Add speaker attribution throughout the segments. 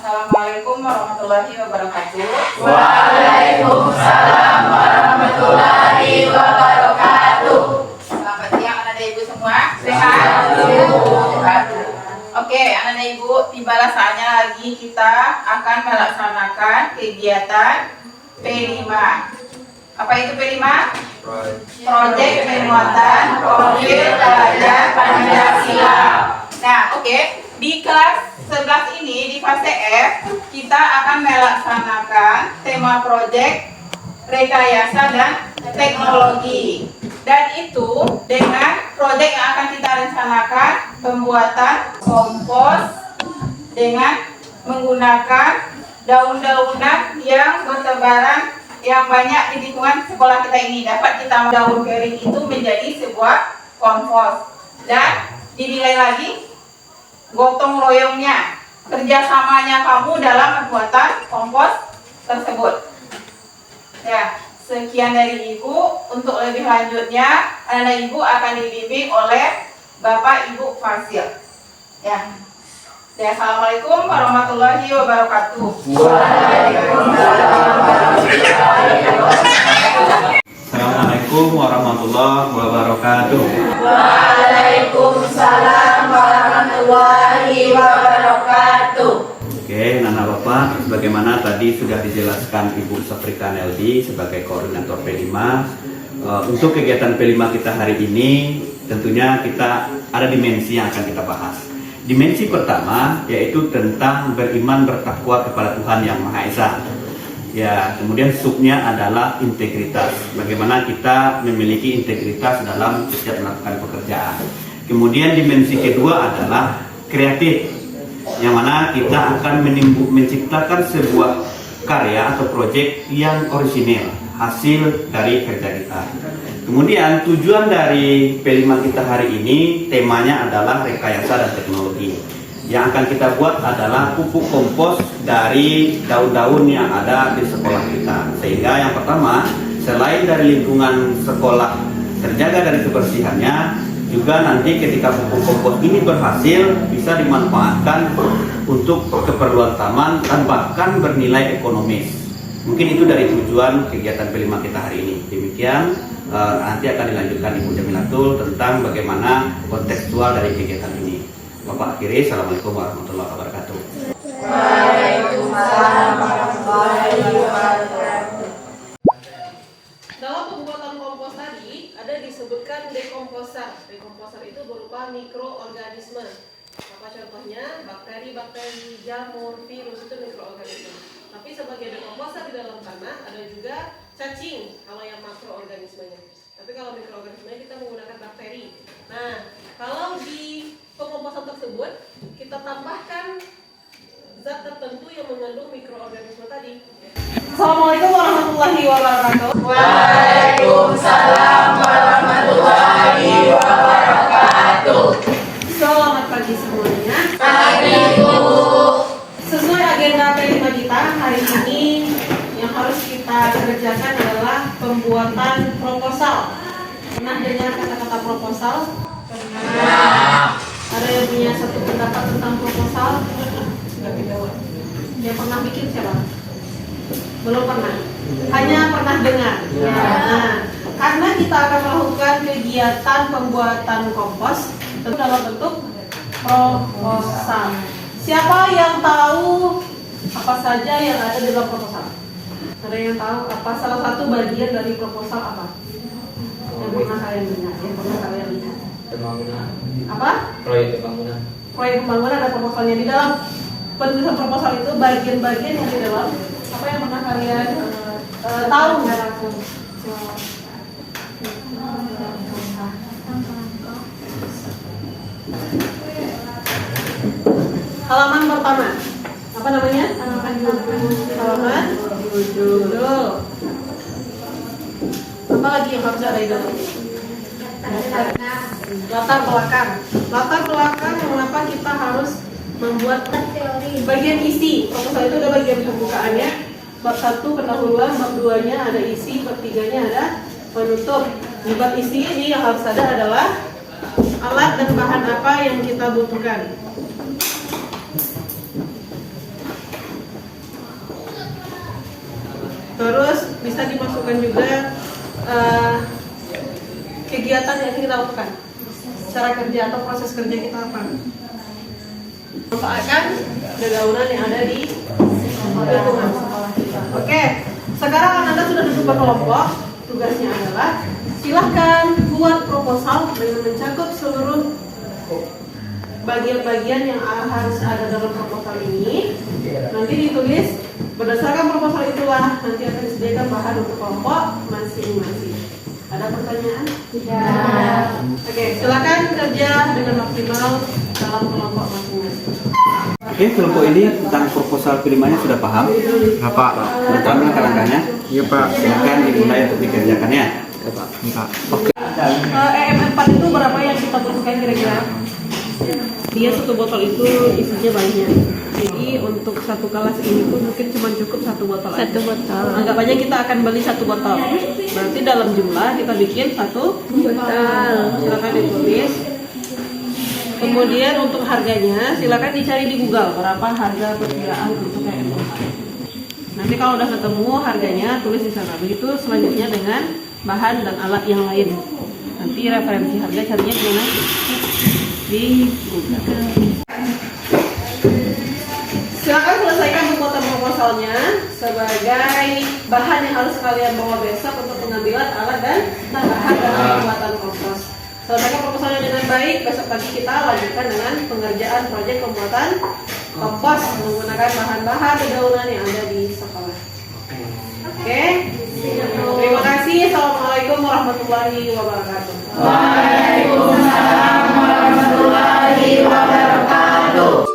Speaker 1: Assalamualaikum warahmatullahi wabarakatuh.
Speaker 2: Waalaikumsalam warahmatullahi wabarakatuh.
Speaker 1: Selamat siang anak dan ibu semua. Sehat? Oke, anak dan ibu, tibalah saatnya lagi kita akan melaksanakan kegiatan P5. Apa itu P5? Proyek penguatan profil pelajar Pancasila. Nah, oke. Di kelas 11 ini, di fase F, kita akan melaksanakan tema proyek rekayasa dan teknologi. Dan itu dengan proyek yang akan kita rencanakan pembuatan kompos dengan menggunakan daun-daunan yang bertebaran yang banyak di lingkungan sekolah kita ini. Dapat kita daun kering itu menjadi sebuah kompos. Dan dinilai lagi gotong royongnya, kerjasamanya kamu dalam pembuatan kompos tersebut. Ya, sekian dari Ibu. Untuk lebih lanjutnya, anak ibu akan dibimbing oleh Bapak Ibu Fasil. Ya. Assalamualaikum warahmatullahi wabarakatuh.
Speaker 3: Assalamualaikum warahmatullahi wabarakatuh.
Speaker 2: Waalaikumsalam warahmatullahi wabarakatuh.
Speaker 3: Oke, Nana Bapak, sebagaimana tadi sudah dijelaskan Ibu Safrika Neldi sebagai koordinator P5. Untuk kegiatan P5 kita hari ini, tentunya kita ada dimensi yang akan kita bahas. Dimensi pertama yaitu tentang beriman bertakwa kepada Tuhan Yang Maha Esa. Ya, kemudian subnya adalah integritas. Bagaimana kita memiliki integritas dalam setiap melakukan pekerjaan. Kemudian dimensi kedua adalah kreatif, yang mana kita akan menciptakan sebuah karya atau proyek yang orisinil, hasil dari kerja kita. Kemudian tujuan dari P5 kita hari ini, temanya adalah rekayasa dan teknologi. Yang akan kita buat adalah pupuk kompos dari daun-daun yang ada di sekolah kita. Sehingga yang pertama, selain dari lingkungan sekolah terjaga dari kebersihannya, juga nanti ketika pupuk kompos ini berhasil bisa dimanfaatkan untuk keperluan taman dan bahkan bernilai ekonomis. Mungkin itu dari tujuan kegiatan P5 kita hari ini. Demikian, nanti akan dilanjutkan Ibu Jamilatul tentang bagaimana kontekstual dari kegiatan ini. Bapak akhiri, Assalamualaikum warahmatullahi wabarakatuh.
Speaker 2: Waalaikumsalam warahmatullahi wabarakatuh.
Speaker 4: Dalam pembuatan kompos tadi ada disebutkan dekomposer. Dekomposer itu berupa mikroorganisme. Apa contohnya? Bakteri, jamur, virus itu mikroorganisme. Tapi sebagai dekomposer di dalam tanah ada juga cacing kalau yang makroorganismenya. Tapi kalau mikroorganismenya kita menggunakan bakteri. Nah, kalau di pengomposan tersebut kita tambahkan zat tertentu yang mengandung mikroorganisme tadi. Assalamualaikum warahmatullahi wabarakatuh.
Speaker 2: Waalaikumsalam warahmatullahi wabarakatuh.
Speaker 4: Selamat pagi semuanya.
Speaker 2: Pagi Bu.
Speaker 4: Sesuai agenda P5 kita hari ini yang harus kita kerjakan adalah pembuatan proposal. Pernah dengar kata-kata proposal? Pernah. Ada yang punya satu pendapat tentang proposal? Yang pernah bikin siapa? Belum pernah. Hanya pernah dengar. Ya. Nah, karena kita akan melakukan kegiatan pembuatan kompos tentu dalam bentuk proposal. Siapa yang tahu apa saja yang ada di dalam proposal? Ada yang tahu apa salah satu bagian dari proposal apa? Yang pernah kalian dengar, yang pernah kalian lihat?
Speaker 5: Pembangunan.
Speaker 4: Apa?
Speaker 5: Proyek pembangunan.
Speaker 4: Proyek pembangunan ada proposalnya. Di dalam penulisan proposal itu bagian-bagian yang di dalam apa yang pernah kalian tahu? Halaman pertama. Apa namanya? Halaman judul. Apa lagi yang harus ada di dalam? Latar belakang. Latar belakang mengapa kita harus membuat bagian isi. Proposal itu ada bagian pembukaannya. Bab 1 pendahuluan, bab 2-nya ada isi, bab 3-nya ada penutup. Di bab isi ini yang harus ada adalah alat dan bahan apa yang kita butuhkan. Terus bisa dimasukkan juga kegiatan yang kita lakukan, cara kerja atau proses kerja kita apa. Manfaatkan dedaunan yang ada di lingkungan sekolah kita. Oke, sekarang Anda sudah duduk berkelompok. Tugasnya adalah silahkan buat proposal dengan mencakup seluruh bagian-bagian yang harus ada dalam proposal ini. Nanti ditulis berdasarkan proposal itulah nanti akan disediakan bahan untuk kelompok masing-masing. Ada pertanyaan? Tidak. Oke, silakan kerja dengan maksimal dalam kelompok masing-masing.
Speaker 3: Oke, kelompok ini tentang proposal P5-nya sudah paham?
Speaker 6: Ya Pak.
Speaker 3: Sudah paham langkah-langkahnya?
Speaker 6: Iya Pak.
Speaker 3: Silakan dimulai untuk dikerjakannya.
Speaker 6: Ya Pak. Enggak. Oke.
Speaker 4: EM4 itu berapa yang kita butuhkan kira-kira? Dia satu botol itu isinya banyak. Jadi untuk satu kelas ini pun mungkin cuma cukup satu botol. Satu botol. Anggap aja kita akan beli satu botol. Berarti dalam jumlah kita bikin satu botol. Silakan ditulis. Kemudian untuk harganya silakan dicari di Google berapa harga perkiraan untuk EM4. Nanti kalau udah ketemu harganya tulis di sana. Begitu selanjutnya dengan bahan dan alat yang lain. Nanti referensi harga carinya di mana? Di Google. Silakan selesaikan pembuatan proposalnya sebagai bahan yang harus kalian bawa besok untuk pengambilan alat dan bahan dalam pembuatan kompos. Selesaikan proposalnya dengan baik, besok pagi kita lanjutkan dengan pengerjaan proyek pembuatan kompos menggunakan bahan-bahan dedaunan yang ada di sekolah. Oke? Terima kasih. Assalamualaikum warahmatullahi wabarakatuh.
Speaker 2: Waalaikumsalam warahmatullahi wabarakatuh.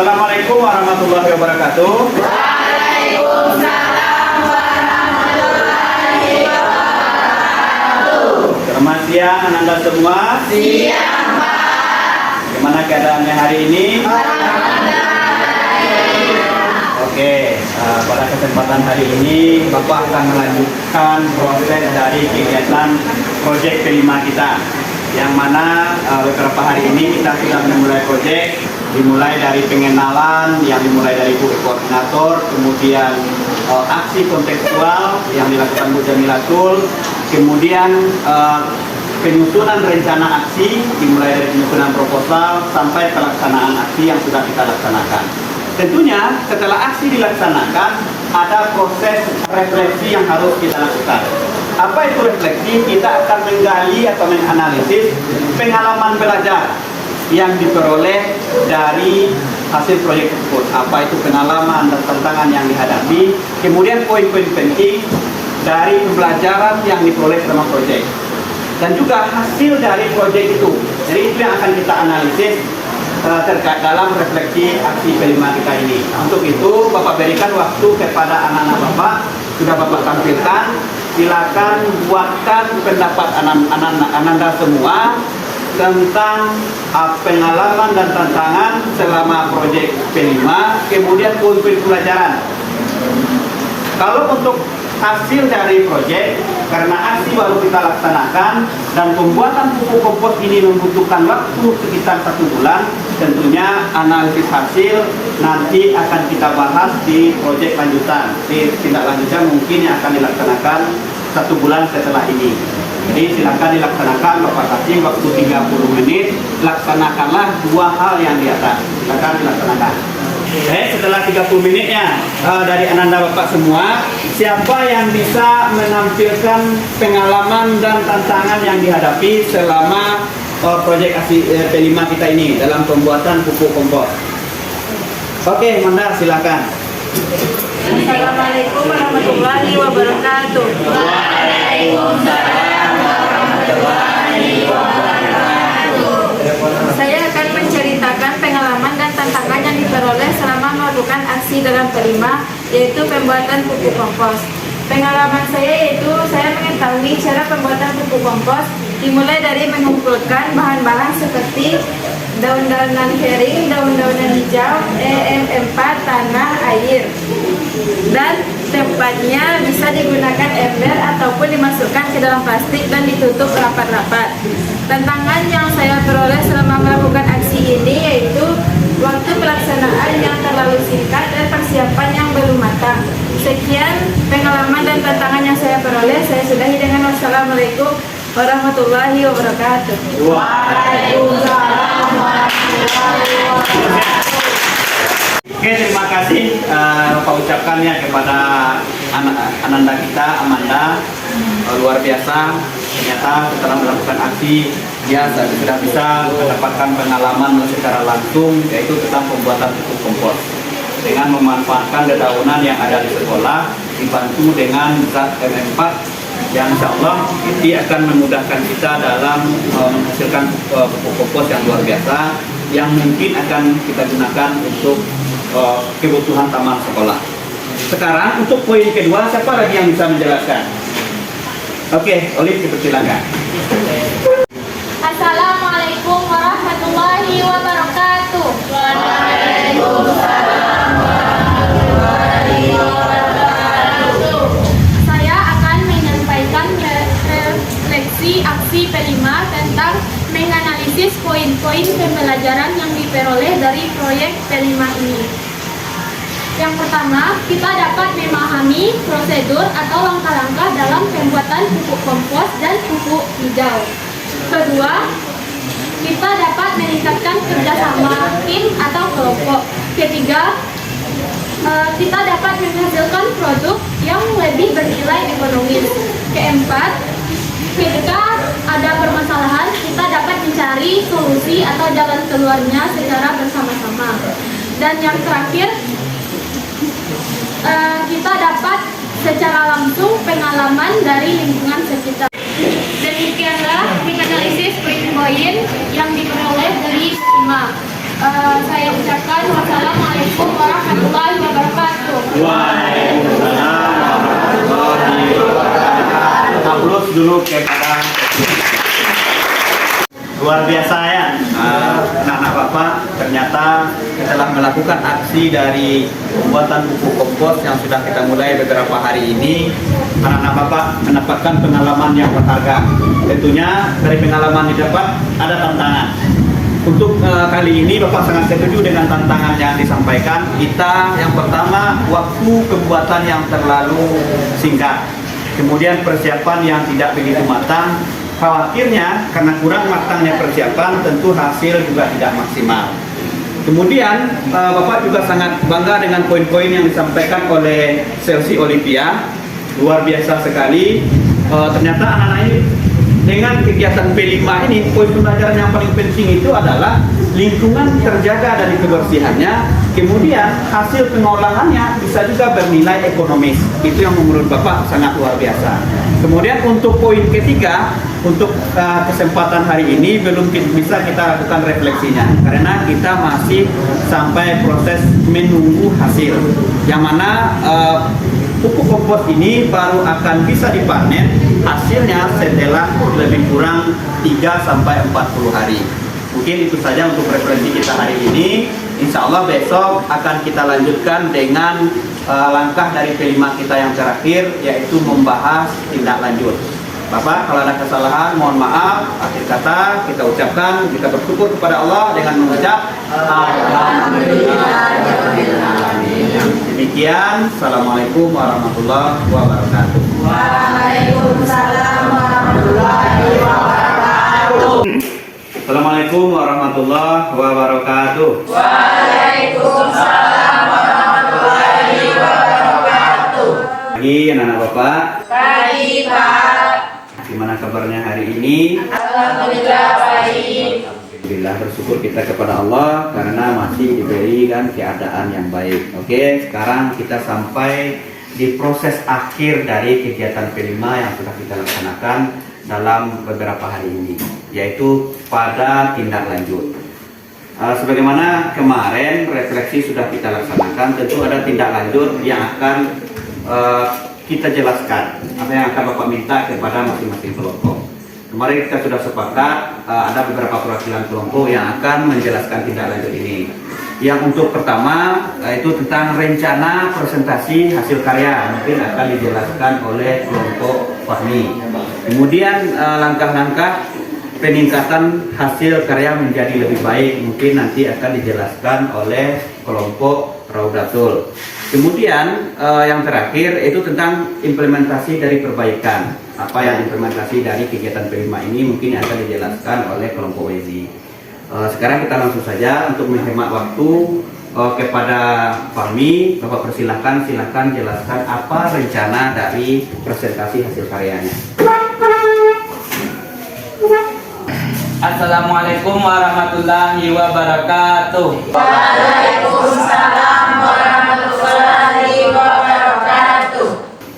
Speaker 3: Assalamualaikum warahmatullahi wabarakatuh.
Speaker 2: Waalaikumsalam warahmatullahi wabarakatuh.
Speaker 3: Selamat siang Anda semua.
Speaker 2: Siang Pak.
Speaker 3: Bagaimana keadaannya hari ini? Oke, pada kesempatan hari ini Bapak akan melanjutkan proses dari kegiatan proyek P5 kita, yang mana beberapa hari ini kita sudah memulai proyek, dimulai dari pengenalan yang dimulai dari Bu Koordinator, kemudian aksi kontekstual yang dilakukan Bu Jamilatul, kemudian penyusunan rencana aksi dimulai dari penyusunan proposal sampai pelaksanaan aksi yang sudah kita laksanakan. Tentunya setelah aksi dilaksanakan ada proses refleksi yang harus kita lakukan. Apa itu refleksi? Kita akan menggali atau menganalisis pengalaman belajar yang diperoleh dari hasil proyek tersebut. Apa itu pengalaman dan tantangan yang dihadapi, kemudian poin-poin penting dari pembelajaran yang diperoleh selama proyek, dan juga hasil dari proyek itu. Jadi itu yang akan kita analisis terkait dalam refleksi aksi P5 kita ini. Untuk itu Bapak berikan waktu kepada anak-anak Bapak, sudah Bapak tampilkan. Silakan buatkan pendapat Ananda semua tentang pengalaman dan tantangan selama proyek P5, kemudian poin-poin pelajaran. Kalau untuk hasil dari proyek, karena aksi baru kita laksanakan dan pembuatan pupuk kompos ini membutuhkan waktu sekitar 1 bulan, tentunya analisis hasil nanti akan kita bahas di proyek lanjutan. Di tindak lanjutnya mungkin yang akan dilaksanakan 1 bulan setelah ini. Jadi silakan dilaksanakan, Bapak kasih waktu 30 menit, laksanakanlah 2 hal yang di atas. Silakan dilaksanakan. Oke, setelah 30 menitnya dari Ananda Bapak semua, siapa yang bisa menampilkan pengalaman dan tantangan yang dihadapi selama proyek P5 kita ini dalam pembuatan pupuk kompos. Oke, Manda silakan.
Speaker 2: Assalamualaikum warahmatullahi wabarakatuh. Waalaikumsalam warahmatullahi wabarakatuh. Saya akan menceritakan pengalaman dan tantangan yang diperoleh selama melakukan aksi dalam P5, yaitu pembuatan pupuk kompos. Pengalaman saya yaitu saya mengetahui cara pembuatan pupuk kompos dimulai dari mengumpulkan bahan-bahan seperti daun-daunan kering, daun-daunan hijau, EM4, tanah, air. Dan tempatnya bisa digunakan ember ataupun dimasukkan ke dalam plastik dan ditutup rapat-rapat. Tantangan yang saya peroleh selama melakukan aksi ini yaitu waktu pelaksanaan yang terlalu singkat dan persiapan yang belum matang. Sekian pengalaman dan tantangan yang saya peroleh. Saya sudahi dengan wassalamualaikum warahmatullahi wabarakatuh. Waalaikumsalam warahmatullahi wabarakatuh.
Speaker 3: Oke, terima kasih Bapak ucapkannya kepada Ananda kita, Amanda. Luar biasa, ternyata setelah melakukan aksi dia sudah bisa mendapatkan pengalaman secara langsung, yaitu tentang pembuatan pupuk kompos dengan memanfaatkan dedaunan yang ada di sekolah dibantu dengan zat M4 yang insya Allah ini akan memudahkan kita dalam menghasilkan pupuk kompos yang luar biasa yang mungkin akan kita gunakan untuk kebutuhan taman sekolah. Sekarang untuk poin kedua, siapa lagi yang bisa menjelaskan? Oke, Olive dipersilakan.
Speaker 7: Assalamualaikum warahmatullahi wabarakatuh.
Speaker 2: Waalaikumsalam warahmatullahi wabarakatuh.
Speaker 7: Saya akan menyampaikan refleksi aksi P5 tentang menganalisis poin-poin pembelajaran yang diperoleh dari proyek P5 ini. Yang pertama, kita dapat memahami prosedur atau langkah-langkah dalam pembuatan pupuk kompos dan pupuk hijau. Kedua, kita dapat meningkatkan kerjasama tim atau kelompok. Ketiga, kita dapat menghasilkan produk yang lebih bernilai ekonomis. Keempat, ketika ada permasalahan, kita dapat mencari solusi atau jalan keluarnya secara bersama-sama. Dan yang terakhir, kita dapat secara langsung pengalaman dari lingkungan sekitar. Demikianlah menganalisis poin-poin yang diperoleh dari P5. Saya ucapkan wassalamualaikum warahmatullahi wabarakatuh.
Speaker 3: Waalaikumsalam warahmatullahi wabarakatuh. Aplaus dulu kepada luar biasa ya, anak-anak Bapak. Ternyata setelah melakukan aksi dari pembuatan pupuk kompos yang sudah kita mulai beberapa hari ini, anak-anak Bapak mendapatkan pengalaman yang berharga. Tentunya dari pengalaman didapat ada tantangan. Untuk kali ini Bapak sangat setuju dengan tantangan yang disampaikan. Kita yang pertama, waktu pembuatan yang terlalu singkat, kemudian persiapan yang tidak begitu matang. Khawatirnya karena kurang matangnya persiapan, tentu hasil juga tidak maksimal. Kemudian Bapak juga sangat bangga dengan poin-poin yang disampaikan oleh Chelsea Olivia. Luar biasa sekali. Ternyata anak-anak ini dengan kegiatan P5 ini, poin pembelajaran yang paling penting itu adalah lingkungan terjaga dari kebersihannya, kemudian hasil pengolahannya bisa juga bernilai ekonomis. Itu yang menurut Bapak sangat luar biasa. Kemudian untuk poin ketiga, untuk kesempatan hari ini belum bisa kita lakukan refleksinya karena kita masih sampai proses menunggu hasil, yang mana pupuk kompos ini baru akan bisa dipanen hasilnya setelah lebih kurang 3-40 hari. Mungkin itu saja untuk referensi kita hari ini. Insya Allah besok akan kita lanjutkan dengan langkah dari P5 kita yang terakhir, yaitu membahas tindak lanjut. Bapak, kalau ada kesalahan mohon maaf. Akhir kata kita ucapkan, kita bersyukur kepada Allah dengan mengucap Alhamdulillah. Demikian, Assalamualaikum warahmatullahi wabarakatuh.
Speaker 2: Waalaikumsalam warahmatullahi wabarakatuh.
Speaker 3: Assalamualaikum warahmatullahi wabarakatuh.
Speaker 2: Waalaikumsalam warahmatullahi wabarakatuh.
Speaker 3: pagi anak-anak Bapak.
Speaker 1: Pagi, Pak.
Speaker 3: Gimana kabarnya hari ini?
Speaker 1: Alhamdulillah baik.
Speaker 3: Alhamdulillah, bersyukur kita kepada Allah karena masih diberikan keadaan yang baik. Oke, sekarang kita sampai di proses akhir dari kegiatan P5 yang sudah kita laksanakan dalam beberapa hari ini, yaitu pada tindak lanjut. Sebagaimana kemarin refleksi sudah kita laksanakan, tentu ada tindak lanjut yang akan kita jelaskan, apa yang akan Bapak minta kepada masing-masing kelompok. Kemarin kita sudah sepakat ada beberapa perwakilan kelompok yang akan menjelaskan tindak lanjut ini. Yang untuk pertama itu tentang rencana presentasi hasil karya, mungkin akan dijelaskan oleh kelompok Fahmi. Kemudian langkah-langkah peningkatan hasil karya menjadi lebih baik, mungkin nanti akan dijelaskan oleh kelompok Raudatul. Kemudian yang terakhir itu tentang implementasi dari perbaikan. Apa yang implementasi dari kegiatan P5 ini mungkin akan dijelaskan oleh kelompok WZ. Sekarang kita langsung saja untuk menghemat waktu kepada Fahmi. Bapak persilahkan, jelaskan apa rencana dari presentasi hasil karyanya.
Speaker 8: Assalamualaikum warahmatullahi wabarakatuh.
Speaker 1: Waalaikumsalam warahmatullahi wabarakatuh.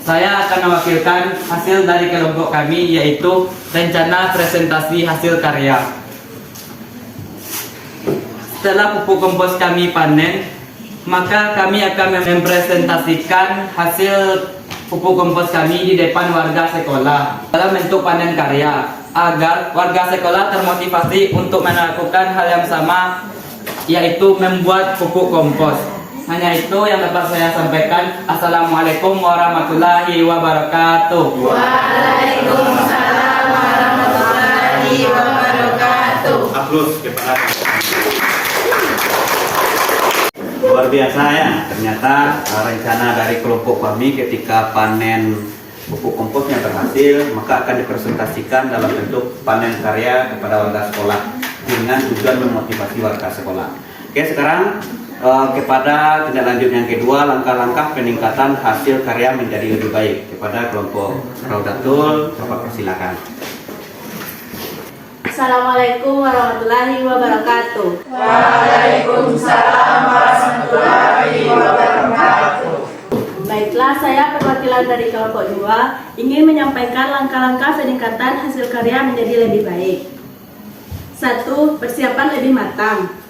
Speaker 8: Saya akan mewakilkan hasil dari kelompok kami, yaitu rencana presentasi hasil karya. Setelah pupuk kompos kami panen, maka kami akan mempresentasikan hasil pupuk kompos kami di depan warga sekolah dalam bentuk panen karya, agar warga sekolah termotivasi untuk melakukan hal yang sama, yaitu membuat pupuk kompos. Hanya itu yang dapat saya sampaikan. Assalamualaikum warahmatullahi wabarakatuh.
Speaker 1: Waalaikumsalam warahmatullahi wabarakatuh.
Speaker 3: Aplaus kepada luar biasa ya, ternyata rencana dari kelompok kami ketika panen pupuk komposnya berhasil, maka akan dipresentasikan dalam bentuk panen karya kepada warga sekolah dengan tujuan memotivasi warga sekolah. Oke, sekarang kepada tindak lanjut yang kedua, langkah-langkah peningkatan hasil karya menjadi lebih baik kepada kelompok Raudatul. Bapak persilakan.
Speaker 2: Assalamualaikum warahmatullahi wabarakatuh.
Speaker 1: Waalaikumsalam warahmatullahi wabarakatuh.
Speaker 2: Baiklah, saya perwakilan dari kelompok 2 ingin menyampaikan langkah-langkah peningkatan hasil karya menjadi lebih baik. 1. Persiapan lebih matang.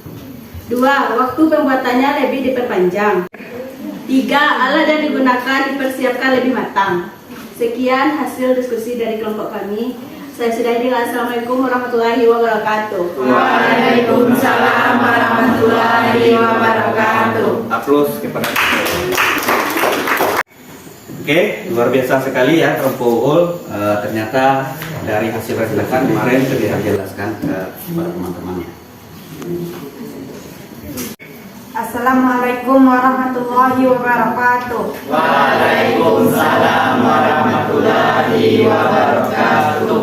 Speaker 2: 2. Waktu pembuatannya lebih diperpanjang. 3. Alat yang digunakan dipersiapkan lebih matang. Sekian hasil diskusi dari kelompok kami. Saya sudahi. Assalamualaikum warahmatullahi wabarakatuh.
Speaker 1: Waalaikumsalam warahmatullahi wabarakatuh.
Speaker 3: Aplaus kepada. Oke, luar biasa sekali ya kelompok UUL. Ternyata dari hasil presentasi kemarin sudah dijelaskan kepada teman-temannya.
Speaker 2: Assalamualaikum warahmatullahi wabarakatuh.
Speaker 1: Waalaikumsalam warahmatullahi wabarakatuh.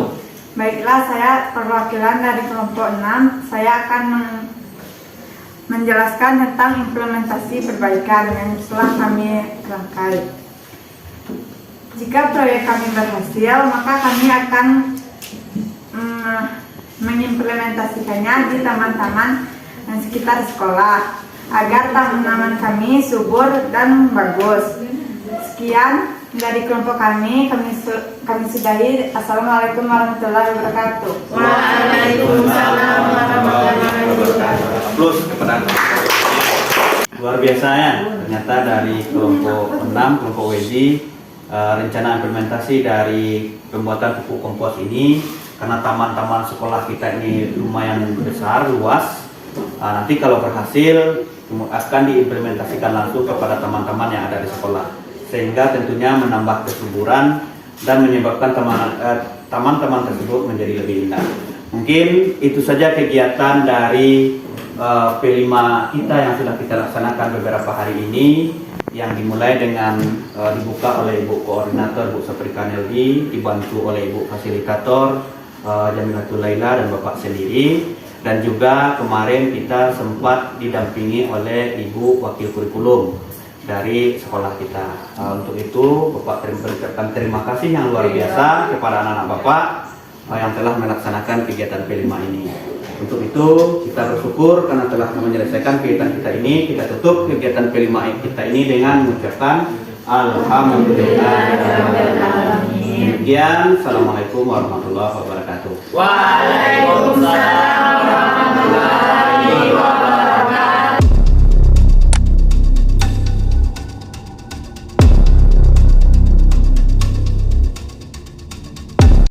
Speaker 2: Baiklah, saya perwakilan dari kelompok 6. Saya akan menjelaskan tentang implementasi perbaikan yang telah kami rangkai. Jika proyek kami berhasil, maka kami akan mengimplementasikannya di taman-taman sekitar sekolah agar tanaman kami subur dan bagus. Sekian dari kelompok kami sudahi. Assalamualaikum warahmatullahi wabarakatuh.
Speaker 1: Waalaikumsalam warahmatullahi wabarakatuh.
Speaker 3: Aplaus kepada. Luar biasa ya, ternyata dari kelompok 6, kelompok WZ, rencana implementasi dari pembuatan pupuk kompos ini, karena taman-taman sekolah kita ini lumayan besar, luas. Nanti kalau berhasil akan diimplementasikan langsung kepada teman-teman yang ada di sekolah, sehingga tentunya menambah kesuburan dan menyebabkan taman-taman tersebut menjadi lebih indah. Mungkin itu saja kegiatan dari P5 kita yang sudah kita laksanakan beberapa hari ini, yang dimulai dengan dibuka oleh Ibu Koordinator Bu Saprika Neldi, dibantu oleh Ibu Fasilitator Jamilatul Laila dan Bapak sendiri. Dan juga kemarin kita sempat didampingi oleh Ibu Wakil Kurikulum dari sekolah kita. Untuk itu Bapak mengucapkan terima kasih yang luar biasa kepada anak-anak Bapak yang telah melaksanakan kegiatan P5 ini. Untuk itu kita bersyukur karena telah menyelesaikan kegiatan kita ini. Kita tutup kegiatan P5 kita ini dengan mengucapkan Alhamdulillah. Demikian, Assalamualaikum warahmatullahi wabarakatuh.
Speaker 8: Waalaikumsalam.